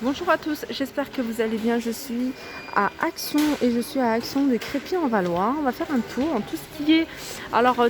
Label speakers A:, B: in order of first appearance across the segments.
A: Bonjour à tous, j'espère que vous allez bien. Je suis à Action et je suis à Action de Crépy-en-Valois. On va faire un tour en tout ce qui est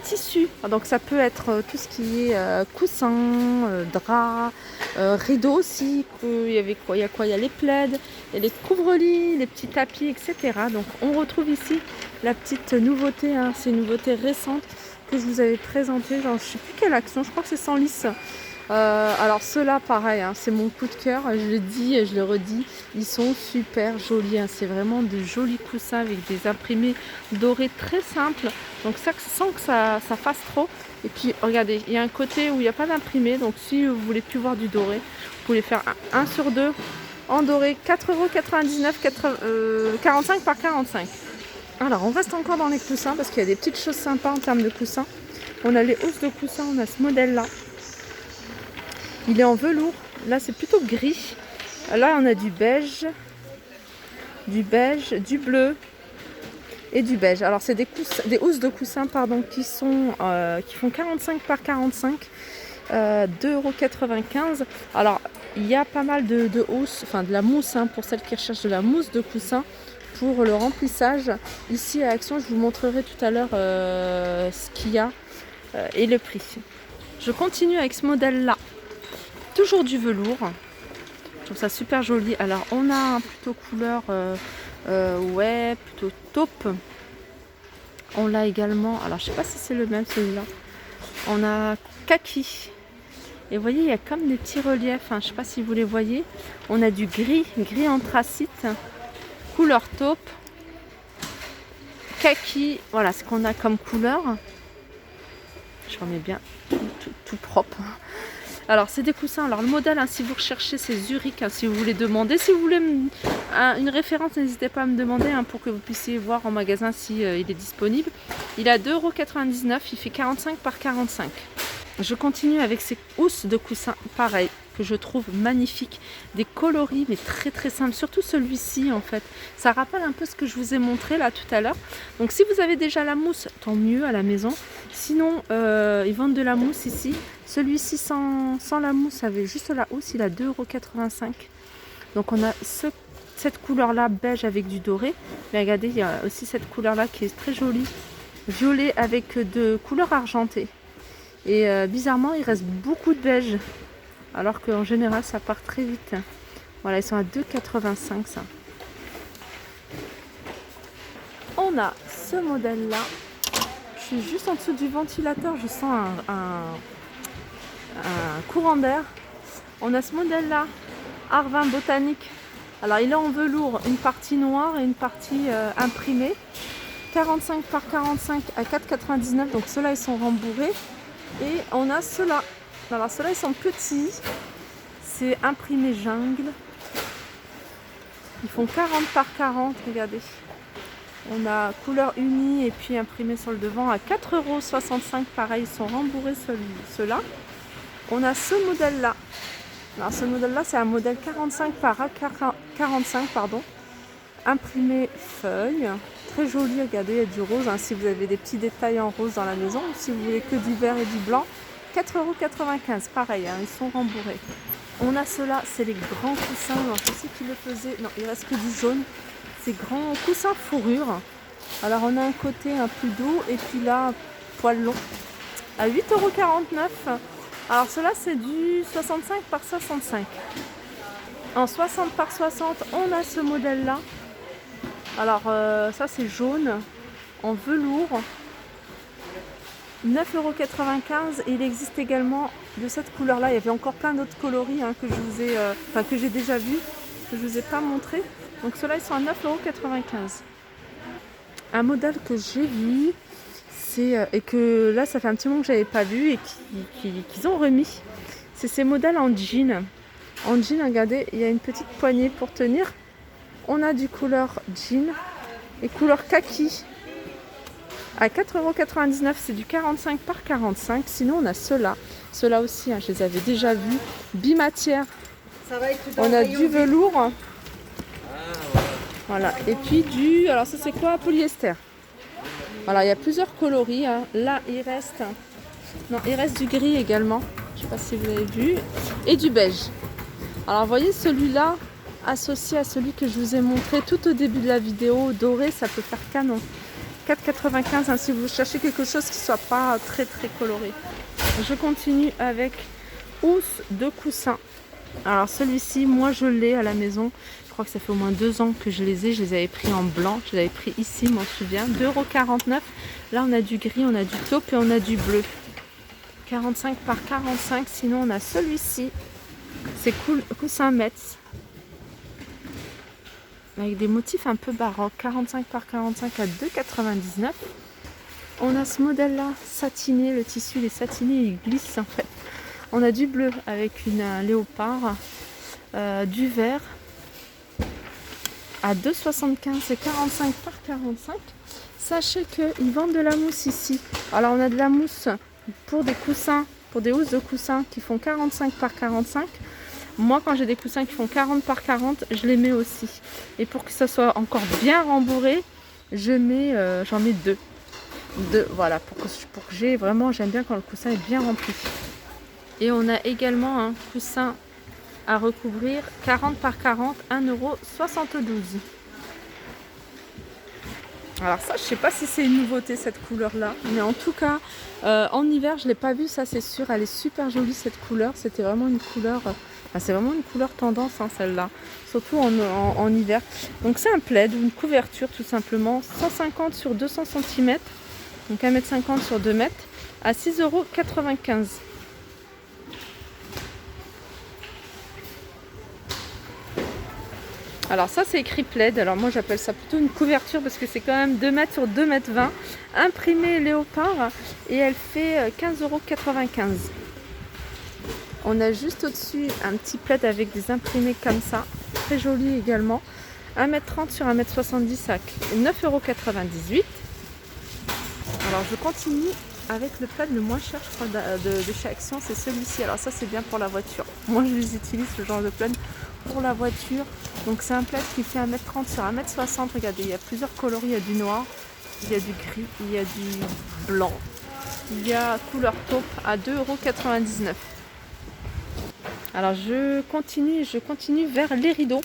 A: tissu. Donc ça peut être tout ce qui est coussin, drap, rideau aussi. Il y avait quoi? Il y a quoi? Il y a les plaids, il y a les couvre-lits, les petits tapis, etc. Donc on retrouve ici la petite nouveauté, hein. C'est une nouveauté récente que je vous avais présentée. Genre, je ne sais plus quelle Action, je crois que c'est Senlis. Alors ceux-là pareil, hein, c'est mon coup de cœur, je le dis et je le redis, ils sont super jolis, hein. C'est vraiment de jolis coussins avec des imprimés dorés très simples, donc ça sans que ça fasse trop. Et puis regardez, il y a un côté où il n'y a pas d'imprimé, donc si vous voulez plus voir du doré, vous pouvez faire un sur deux en doré, 4,99 €, 45 par 45. Alors on reste encore dans les coussins parce qu'il y a des petites choses sympas en termes de coussins. On a les housses de coussins, on a ce modèle là. Il est en velours, là c'est plutôt gris. Là on a du beige, du bleu et du beige. Alors c'est des housses de coussins qui font 45 par 45, 2,95 €. Alors il y a pas mal de housses, enfin de la mousse, hein, pour celles qui recherchent de la mousse de coussin pour le remplissage. Ici à Action, je vous montrerai tout à l'heure ce qu'il y a et le prix. Je continue avec ce modèle là. Toujours du velours, je trouve ça super joli. Alors on a plutôt couleur plutôt taupe. On l'a également, alors je sais pas si c'est le même celui-là. On a kaki. Et vous voyez, il y a comme des petits reliefs, hein, je sais pas si vous les voyez. On a du gris anthracite, couleur taupe, kaki. Voilà ce qu'on a comme couleur. Je remets bien tout propre. Alors c'est des coussins, alors le modèle, hein, si vous recherchez, c'est Zurich, hein, si vous voulez demander. Si vous voulez une référence, n'hésitez pas à me demander, hein, pour que vous puissiez voir en magasin si il est disponible. Il est à 2,99 €, il fait 45 par 45. Je continue avec ces housses de coussins, pareil, que je trouve magnifiques. Des coloris, mais très très simples, surtout celui-ci en fait. Ça rappelle un peu ce que je vous ai montré là tout à l'heure. Donc si vous avez déjà la mousse, tant mieux à la maison. Sinon, ils vendent de la mousse ici. Celui-ci sans la mousse, avec juste la housse, il a 2,85 €. Donc on a cette couleur-là, beige avec du doré. Mais regardez, il y a aussi cette couleur-là qui est très jolie. Violet avec de couleur argentée. Et bizarrement, il reste beaucoup de beige. Alors qu'en général, ça part très vite. Voilà, ils sont à 2,85 € ça. On a ce modèle-là. Je suis juste en dessous du ventilateur, je sens un courant d'air. On a ce modèle-là, Arvin Botanique. Alors il est en velours, une partie noire et une partie imprimée. 45 par 45 à 4,99 €, donc ceux-là ils sont rembourrés. Et on a ceux-là. Alors ceux-là ils sont petits. C'est imprimé jungle. Ils font 40 par 40, regardez. On a couleur unie et puis imprimé sur le devant à 4,65 €. Pareil, ils sont rembourrés ceux-là. On a ce modèle-là. Alors ce modèle-là, c'est un modèle 45 par 45, pardon. Imprimé feuille. Très joli, regardez, il y a du rose, hein, si vous avez des petits détails en rose dans la maison. Ou si vous voulez que du vert et du blanc, 4,95 €. Pareil, hein, ils sont rembourrés. On a ceux-là, c'est les grands coussins. Alors, je sais qui le faisait. Non, il reste que du jaune. Ces grands coussins fourrure. Alors on a un côté un plus doux et puis là, poil long. À 8,49 €. Alors cela c'est du 65 par 65. En 60 par 60, on a ce modèle-là. Alors ça c'est jaune, en velours. 9,95 €. Et il existe également de cette couleur-là. Il y avait encore plein d'autres coloris, hein, que j'ai déjà vu, que je ne vous ai pas montré. Donc ceux-là ils sont à 9,95 €. Un modèle que j'ai vu, et que là ça fait un petit moment que j'avais pas vu et qu'ils ont remis. C'est ces modèles en jean. En jean, regardez, il y a une petite poignée pour tenir. On a du couleur jean et couleur kaki. À 4,99 €, c'est du 45 par 45. Sinon on a ceux-là. Ceux-là aussi, hein, je les avais déjà vus. Bimatière. On a du velours. Voilà. Et puis alors ça c'est quoi? Polyester. Voilà, il y a plusieurs coloris, hein. Là il reste du gris également. Je ne sais pas si vous avez vu. Et du beige. Alors vous voyez celui-là, associé à celui que je vous ai montré tout au début de la vidéo. Doré, ça peut faire canon. 4,95 hein, si vous cherchez quelque chose qui soit pas très coloré. Je continue avec housse de coussin. Alors celui-ci, moi je l'ai à la maison. Je crois que ça fait au moins 2 ans que je les ai. Je les avais pris en blanc. Je les avais pris ici, je m'en souviens. 2,49 €. Là on a du gris, on a du taupe et on a du bleu. 45 par 45. Sinon on a celui-ci. C'est cool, coussin Metz. Avec des motifs un peu baroques. 45 par 45 à 2,99 €. On a ce modèle-là, satiné. Le tissu il est satiné, il glisse en fait. On a du bleu avec un léopard, du vert à 2,75 et 45 par 45. Sachez qu'ils vendent de la mousse ici. Alors on a de la mousse pour des coussins, pour des housses de coussins qui font 45 par 45. Moi quand j'ai des coussins qui font 40 par 40, je les mets aussi. Et pour que ça soit encore bien rembourré, j'en mets deux. Voilà, pour que j'ai vraiment, j'aime bien quand le coussin est bien rempli. Et on a également un coussin à recouvrir 40 par 40, 1,72 €. Alors ça, je sais pas si c'est une nouveauté cette couleur-là, mais en tout cas, en hiver, je l'ai pas vue, ça c'est sûr. Elle est super jolie cette couleur. C'était vraiment une couleur, c'est vraiment une couleur tendance hein, celle-là, surtout en hiver. Donc c'est un plaid ou une couverture tout simplement, 150 sur 200 cm, donc 1,50 m sur 2 m, à 6,95 €. Alors ça c'est écrit plaid, alors moi j'appelle ça plutôt une couverture parce que c'est quand même 2 m sur 2,20 m, imprimé léopard et elle fait 15,95 €. On a juste au-dessus un petit plaid avec des imprimés comme ça, très joli également, 1,30 m sur 1,70 m à 9,98 €. Alors je continue avec le plaid le moins cher je crois de chez Action, c'est celui-ci. Alors ça c'est bien pour la voiture, moi je les utilise ce genre de plaid pour la voiture. Donc c'est un plaid qui fait 1,30 m sur 1,60 m. Regardez, il y a plusieurs coloris, il y a du noir, il y a du gris, il y a du blanc, il y a couleur taupe à 2,99 €. Alors je continue vers les rideaux.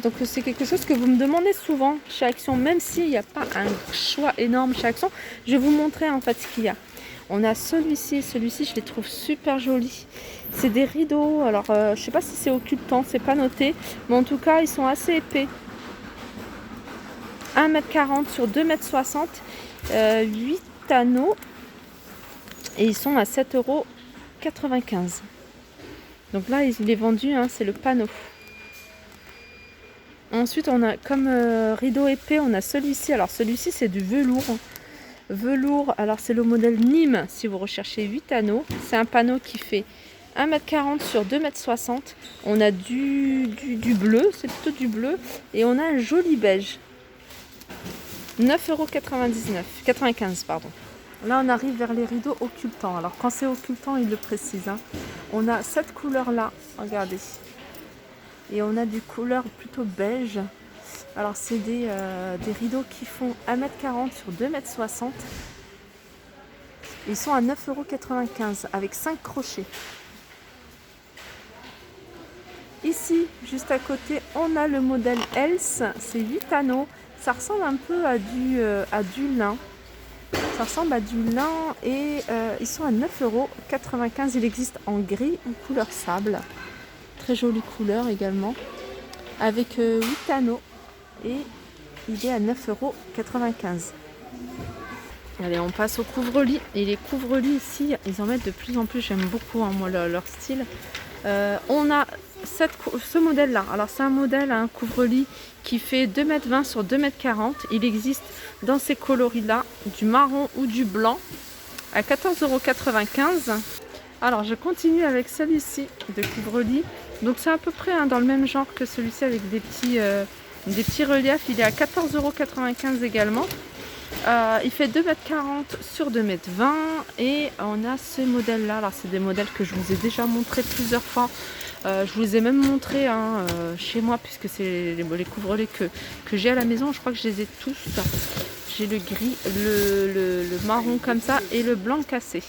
A: Donc c'est quelque chose que vous me demandez souvent chez Action, même s'il n'y a pas un choix énorme chez Action. Je vais vous montrer en fait ce qu'il y a. On a celui-ci je les trouve super jolis. C'est des rideaux, alors je sais pas si c'est occultant, c'est pas noté, mais en tout cas ils sont assez épais. 1,40 m sur 2,60 m, 8 anneaux et ils sont à 7,95 €. Donc là il est vendu, hein, c'est le panneau. Ensuite on a comme rideau épais, on a celui-ci, alors celui-ci c'est du velours. Velours, alors c'est le modèle Nîmes si vous recherchez 8 anneaux. C'est un panneau qui fait 1,40 m sur 2,60 m. On a du bleu, c'est plutôt du bleu. Et on a un joli beige. 9,95 €. Là on arrive vers les rideaux occultants. Alors quand c'est occultant, il le précise. Hein. On a cette couleur-là, regardez. Et on a des couleurs plutôt beige. Alors c'est des rideaux qui font 1,40 m sur 2,60 m. Ils sont à 9,95 € avec 5 crochets. Ici, juste à côté, on a le modèle Else. C'est 8 anneaux. Ça ressemble un peu à du lin. Ça ressemble à du lin et ils sont à 9,95 €. Il existe en gris ou couleur sable. Très jolie couleur également. Avec 8 anneaux. Et il est à 9,95 €. Allez, on passe au couvre-lit. Et les couvre-lits ici, ils en mettent de plus en plus. J'aime beaucoup hein, moi leur style. On a ce modèle-là. Alors c'est un modèle, un couvre-lit qui fait 2,20 m sur 2,40 m. Il existe dans ces coloris-là, du marron ou du blanc, à 14,95 €. Alors je continue avec celui-ci de couvre-lit. Donc c'est à peu près hein, dans le même genre que celui-ci avec des petits reliefs. Il est à 14,95 € également. Il fait 2,40 m sur 2,20 m et on a ce modèle là. Alors c'est des modèles que je vous ai déjà montré plusieurs fois. Je vous les ai même montrés hein, chez moi puisque c'est les couvre-lits que j'ai à la maison. Je crois que je les ai tous. J'ai le gris, le marron comme ça et le blanc cassé.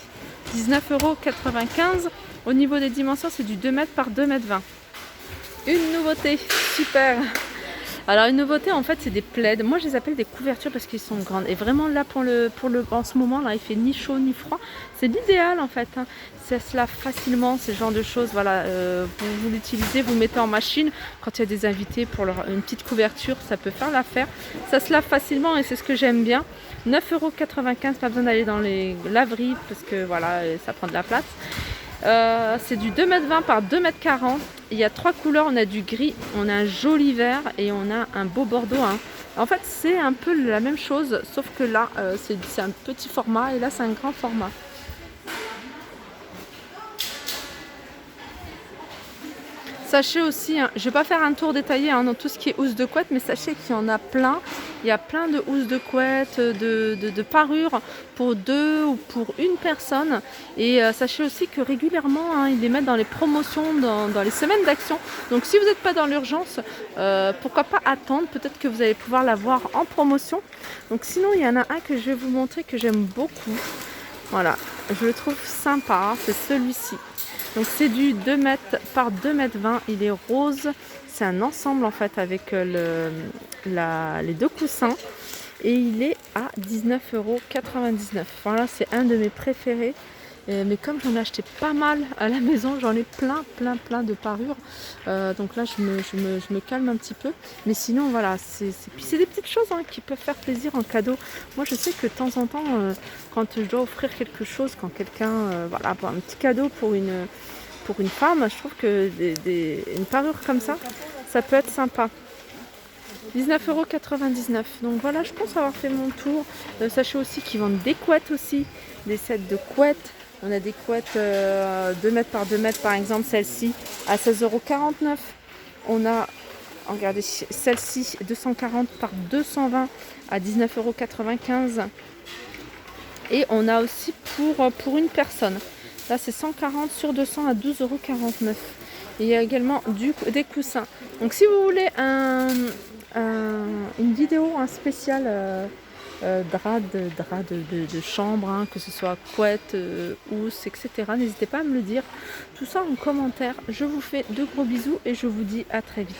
A: 19,95 €. Au niveau des dimensions, c'est du 2 m par 2,20 m. Une nouveauté, super. Alors une nouveauté en fait c'est des plaids. Moi je les appelle des couvertures parce qu'ils sont grandes. Et vraiment là en ce moment là il fait ni chaud ni froid. C'est l'idéal en fait. Hein. Ça se lave facilement, ce genre de choses. Voilà, vous l'utilisez, vous mettez en machine. Quand il y a des invités pour une petite couverture, ça peut faire l'affaire. Ça se lave facilement et c'est ce que j'aime bien. 9,95 €, pas besoin d'aller dans les laveries parce que voilà, ça prend de la place. C'est du 2,20 m par 2,40 m. Il y a 3 couleurs, on a du gris, on a un joli vert et on a un beau bordeaux. Hein. En fait, c'est un peu la même chose, sauf que là, c'est un petit format et là, c'est un grand format. Sachez aussi, hein, je ne vais pas faire un tour détaillé dans tout ce qui est housse de couette, mais sachez qu'il y en a plein. Il y a plein de housses de couette, de parures pour 2 ou pour une personne. Et sachez aussi que régulièrement, hein, ils les mettent dans les promotions, dans les semaines d'action. Donc si vous n'êtes pas dans l'urgence, pourquoi pas attendre. Peut-être que vous allez pouvoir l'avoir en promotion. Donc sinon, il y en a un que je vais vous montrer que j'aime beaucoup. Voilà, je le trouve sympa, c'est celui-ci. Donc c'est du 2 m par 2,20 m, il est rose, c'est un ensemble en fait avec les deux coussins et il est à 19,99 €. Voilà, c'est un de mes préférés. Mais comme j'en ai acheté pas mal à la maison, j'en ai plein de parures. Donc là, je me calme un petit peu. Mais sinon, voilà, c'est des petites choses hein, qui peuvent faire plaisir en cadeau. Moi, je sais que de temps en temps, quand je dois offrir quelque chose, quand quelqu'un, voilà, pour un petit cadeau pour une femme, je trouve que une parure comme ça peut être sympa. 19,99 €. Donc voilà, je pense avoir fait mon tour. Sachez aussi qu'ils vendent des couettes aussi, des sets de couettes. On a des couettes 2 m par 2 m par exemple, celle-ci à 16,49 €. On a, regardez, celle-ci 240 par 220 à 19,95 €. Et on a aussi pour une personne. Là, c'est 140 sur 200 à 12,49 €. Et il y a également des coussins. Donc si vous voulez une vidéo, un spécial drap de chambre, hein, que ce soit couette, housse, etc. N'hésitez pas à me le dire. Tout ça en commentaire. Je vous fais de gros bisous et je vous dis à très vite.